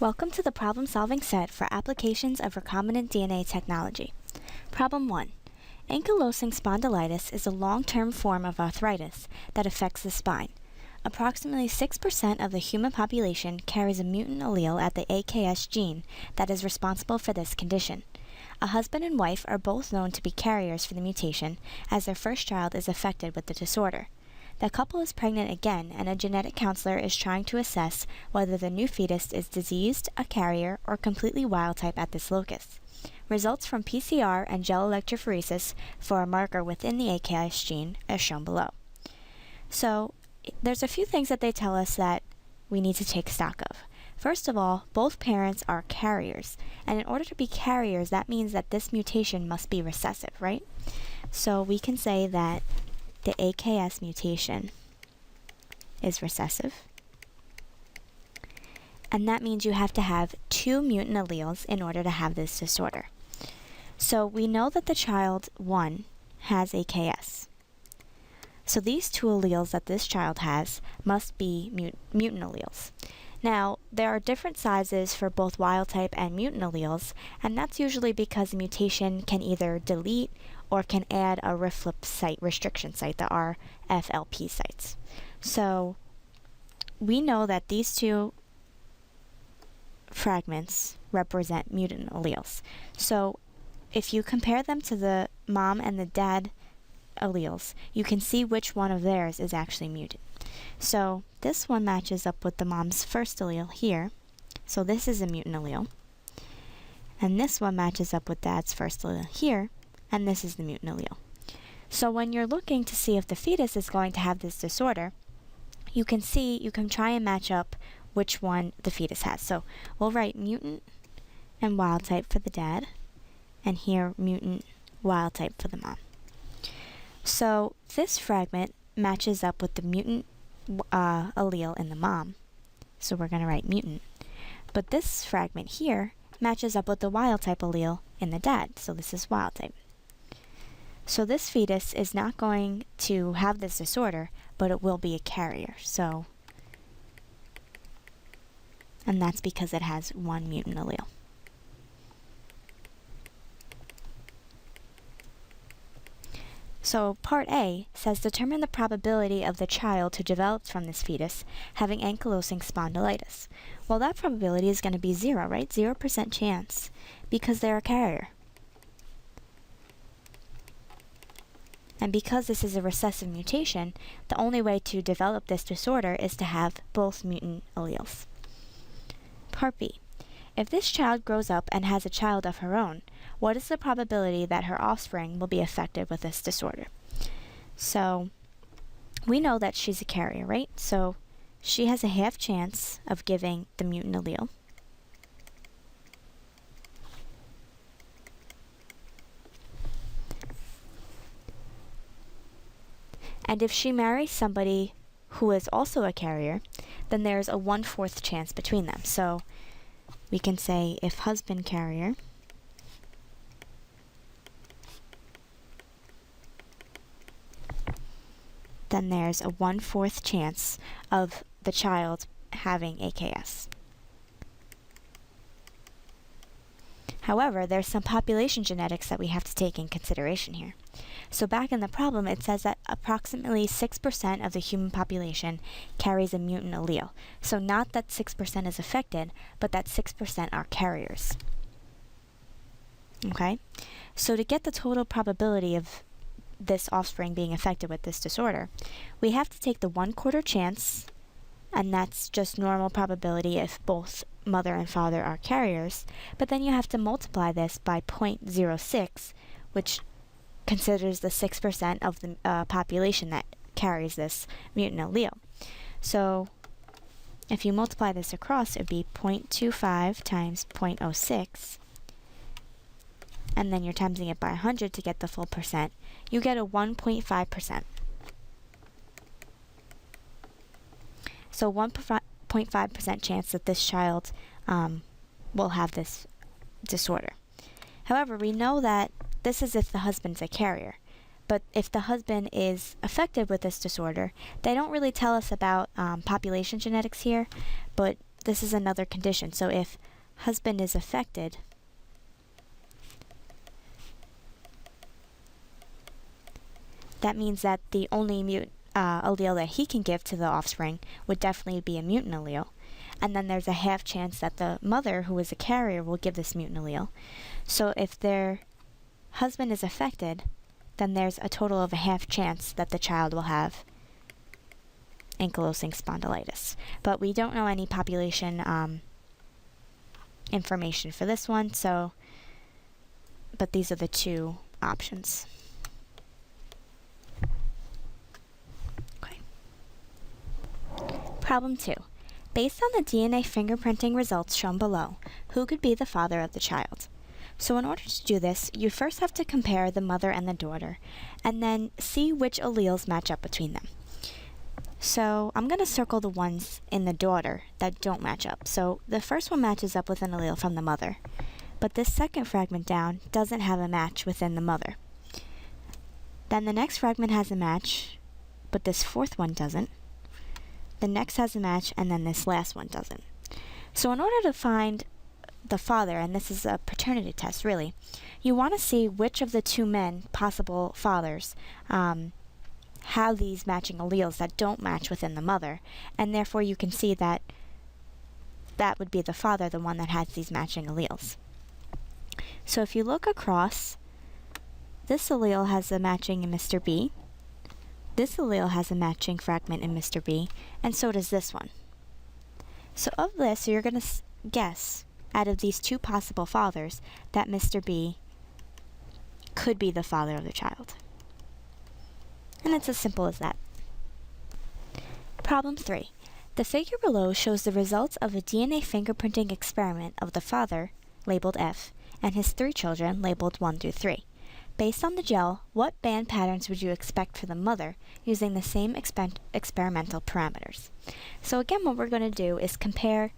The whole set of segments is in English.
Welcome to the problem-solving set for applications of recombinant DNA technology. Problem 1. Ankylosing spondylitis is a long-term form of arthritis that affects the spine. Approximately 6% of the human population carries a mutant allele at the AKS gene that is responsible for this condition. A husband and wife are both known to be carriers for the mutation, as their first child is affected with the disorder. The couple is pregnant again, and a genetic counselor is trying to assess whether the new fetus is diseased, a carrier, or completely wild-type at this locus. Results from PCR and gel electrophoresis for a marker within the AKS gene are shown below. So, there's a few things that they tell us that we need to take stock of. First of all, both parents are carriers, and in order to be carriers, that means that this mutation must be recessive, right? So we can say that the AKS mutation is recessive, and that means you have to have two mutant alleles in order to have this disorder. So we know that the child 1 has AKS. So these two alleles that this child has must be mutant alleles. Now, there are different sizes for both wild-type and mutant alleles, and that's usually because the mutation can either delete or can add a RFLP site restriction site, the RFLP sites. So, we know that these two fragments represent mutant alleles. So, if you compare them to the mom and the dad alleles, you can see which one of theirs is actually mutant. So this one matches up with the mom's first allele here, so this is a mutant allele. And this one matches up with dad's first allele here, and this is the mutant allele. So when you're looking to see if the fetus is going to have this disorder, you can try and match up which one the fetus has. So we'll write mutant and wild type for the dad, and here mutant wild type for the mom. So this fragment matches up with the mutant allele in the mom, so we're going to write mutant. But this fragment here matches up with the wild type allele in the dad, so this is wild type. So this fetus is not going to have this disorder, but it will be a carrier. So, and that's because it has one mutant allele. So part A says determine the probability of the child to develop from this fetus having ankylosing spondylitis. Well, that probability is going to be 0, right? 0% chance because they're a carrier. And because this is a recessive mutation, the only way to develop this disorder is to have both mutant alleles. Part B. If this child grows up and has a child of her own, what is the probability that her offspring will be affected with this disorder? So, we know that she's a carrier, right? So, she has a half chance of giving the mutant allele. And if she marries somebody who is also a carrier, then there's a 1/4 chance between them. So, we can say if husband carrier, then there's a 1/4 chance of the child having AKS. However, there's some population genetics that we have to take in consideration here. So back in the problem, it says that approximately 6% of the human population carries a mutant allele. So not that 6% is affected, but that 6% are carriers. Okay? So to get the total probability of this offspring being affected with this disorder, we have to take the 1/4 chance, and that's just normal probability if both mother and father are carriers, but then you have to multiply this by 0.06, which considers the 6% of the population that carries this mutant allele. So if you multiply this across, it would be 0.25 times 0.06, and then you're timesing it by 100 to get the full percent. You get a 1.5%. So 1.5% chance that this child will have this disorder. However, we know that this is if the husband's a carrier. But if the husband is affected with this disorder, they don't really tell us about population genetics here, but this is another condition. So if husband is affected, that means that the only allele that he can give to the offspring would definitely be a mutant allele. And then there's a half chance that the mother, who is a carrier, will give this mutant allele. So if their husband is affected, then there's a total of a half chance that the child will have ankylosing spondylitis. But we don't know any population information for this one, but these are the two options. Okay. Problem 2. Based on the DNA fingerprinting results shown below, who could be the father of the child? So in order to do this, you first have to compare the mother and the daughter, and then see which alleles match up between them. So I'm going to circle the ones in the daughter that don't match up. So the first one matches up with an allele from the mother, but this second fragment down doesn't have a match within the mother. Then the next fragment has a match, but this fourth one doesn't. The next has a match, and then this last one doesn't. So in order to find the father, and this is a paternity test really, you want to see which of the two men, possible fathers, have these matching alleles that don't match within the mother, and therefore you can see that that would be the father, the one that has these matching alleles. So if you look across, this allele has a matching in Mr. B, this allele has a matching fragment in Mr. B, and so does this one. So of this, you're going to guess, out of these two possible fathers, that Mr. B could be the father of the child. And it's as simple as that. Problem 3. The figure below shows the results of a DNA fingerprinting experiment of the father, labeled F, and his 3 children, labeled 1 through 3. Based on the gel, what band patterns would you expect for the mother using the same experimental parameters? So again, what we're going to do is compare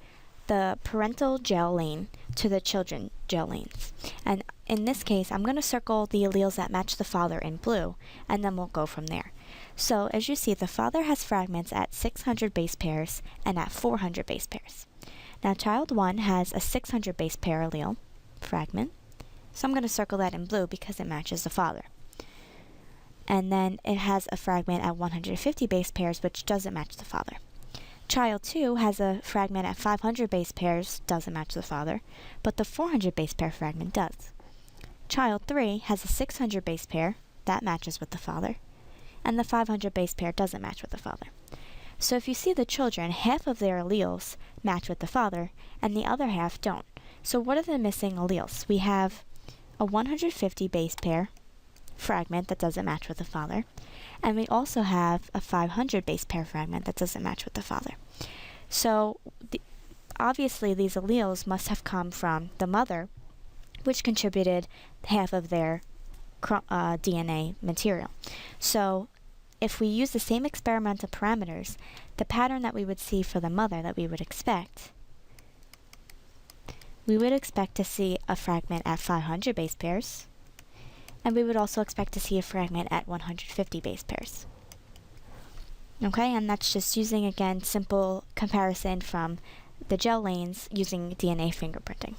the parental gel lane to the children gel lanes. And in this case, I'm going to circle the alleles that match the father in blue, and then we'll go from there. So as you see, the father has fragments at 600 base pairs and at 400 base pairs. Now child 1 has a 600 base pair allele fragment, so I'm going to circle that in blue because it matches the father. And then it has a fragment at 150 base pairs, which doesn't match the father. Child 2 has a fragment at 500 base pairs, doesn't match the father, but the 400 base pair fragment does. Child 3 has a 600 base pair, that matches with the father, and the 500 base pair doesn't match with the father. So if you see the children, half of their alleles match with the father, and the other half don't. So what are the missing alleles? We have a 150 base pair fragment that doesn't match with the father, and we also have a 500 base pair fragment that doesn't match with the father. So obviously these alleles must have come from the mother, which contributed half of their DNA material. So if we use the same experimental parameters, the pattern that we would see for the mother that we would expect to see a fragment at 500 base pairs, and we would also expect to see a fragment at 150 base pairs. Okay, and that's just using, again, simple comparison from the gel lanes using DNA fingerprinting.